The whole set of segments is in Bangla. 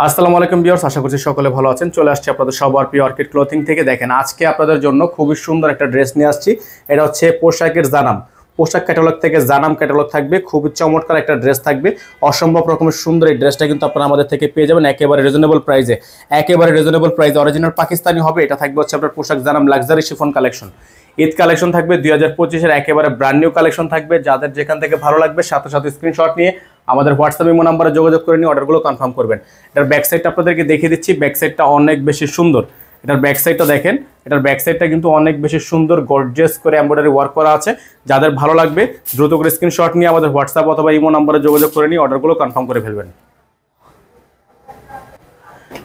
আসসালামু আলাইকুম ভিউয়ার্স, আশা করছি সকলে ভালো আছেন। চলে আসছি আপনাদের সবার প্রিয় অর্কিড ক্লোথিং থেকে। দেখেন, আজকে আপনাদের জন্য খুবই সুন্দর একটা ড্রেস নিয়ে আসছি। এটা হচ্ছে পোশাকের জানাম, পোশাক ক্যাটালগ থেকে জানাম ক্যাটালগ থাকবে। খুবই চমৎকার একটা ড্রেস থাকবে, অসম্ভব রকমের সুন্দর। এই ড্রেসটা কিন্তু আপনারা আমাদের থেকে পেয়ে যাবেন একেবারে রিজনেবল প্রাইসে। একেবারে রিজনেবল প্রাইসে অরিজিনাল পাকিস্তানি হবে। এটা থাকবে হচ্ছে আপনার পোশাক Janam luxury chiffon collection. Eid collection থাকবে 2025-এর একেবারে ব্র্যান্ড নিউ কালেকশন থাকবে। যাদের যেখান থেকে ভালো লাগবে সাথে সাথে স্ক্রিনশট নিয়ে আমাদের হোয়াটসঅ্যাপ ইমো নাম্বারে যোগাযোগ করে নিয়ে অর্ডারগুলো কনফার্ম করবেন। এটার ব্যাক সাইডটা আপনাদেরকে দেখিয়ে দিচ্ছি। ব্যাক সাইডটা অনেক বেশি সুন্দর। এটার ব্যাক সাইডটা দেখেন, এটার ব্যাক সাইডটা কিন্তু অনেক বেশি সুন্দর, গর্জিয়াস করে এমব্রয়ডারি ওয়ার্ক করা আছে। যাদের ভালো লাগবে দ্রুত করে স্ক্রিনশট নিয়ে আমাদের হোয়াটসঅ্যাপ অথবা ইমো নাম্বারে যোগাযোগ করে নিয়ে অর্ডারগুলো কনফার্ম করে ফেলবেন।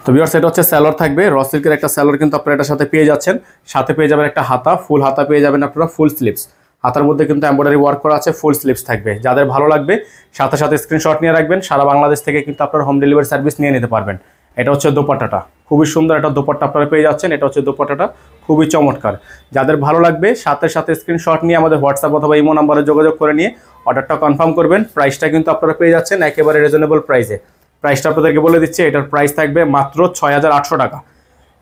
তো ভিউয়ার্স, এটা হচ্ছে স্যালোয়ার থাকবে, র সিল্কের একটা স্যালোয়ার কিন্তু আপনারা এটার সাথে পেয়ে যাচ্ছেন। সাথে পেয়ে যাবেন একটা হাতা, ফুল হাতা পেয়ে যাবেন আপনারা, ফুল স্লিভস। হাতার মধ্যে কিন্তু এমব্রয়ডারি ওয়ার্ক করা আছে, ফুল স্লিভস থাকবে। যাদের ভালো লাগবে সাথে সাথে স্ক্রিনশট নিয়ে রাখবেন। সারা বাংলাদেশ থেকে কিন্তু আপনারা হোম ডেলিভারি সার্ভিস নিয়ে নিতে পারবেন। এটা হচ্ছে দোপাট্টাটা, খুবই সুন্দর একটা দোপাট্টা আপনারা পেয়ে যাচ্ছেন। এটা হচ্ছে দোপাট্টাটা, খুবই চমৎকার। যাদের ভালো লাগবে সাথে সাথে স্ক্রিনশট নিয়ে আমাদের হোয়াটসঅ্যাপ অথবা ইমো নাম্বারে যোগাযোগ করে নিয়ে অর্ডারটা কনফার্ম করবেন। প্রাইসটা কিন্তু আপনারা পেয়ে যাচ্ছেন একেবারে রিজনেবল প্রাইসে। প্রাইসটা আপনাদেরকে বলে দিচ্ছি, এটার প্রাইস থাকবে মাত্র ৬,৮০০ টাকা।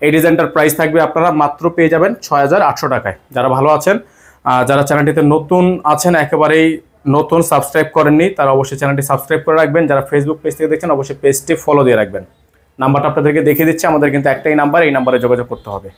এই ডিজাইনটার প্রাইস থাকবে আপনারা মাত্র পেয়ে যাবেন ৬,৮০০ টাকায়। যারা ভালো আছেন, যারা চ্যানেলটিতে নতুন আছেন, একেবারেই নতুন, সাবস্ক্রাইব করেননি, তারা অবশ্যই চ্যানেলটি সাবস্ক্রাইব করে রাখবেন। যারা ফেসবুক পেজ থেকে দেখছেন অবশ্যই পেজটি ফলো দিয়ে রাখবেন। নাম্বারটা আপনাদেরকে দেখিয়ে দিচ্ছি, আমাদের কিন্তু একটাই নাম্বার, এই নাম্বারে যোগাযোগ করতে হবে।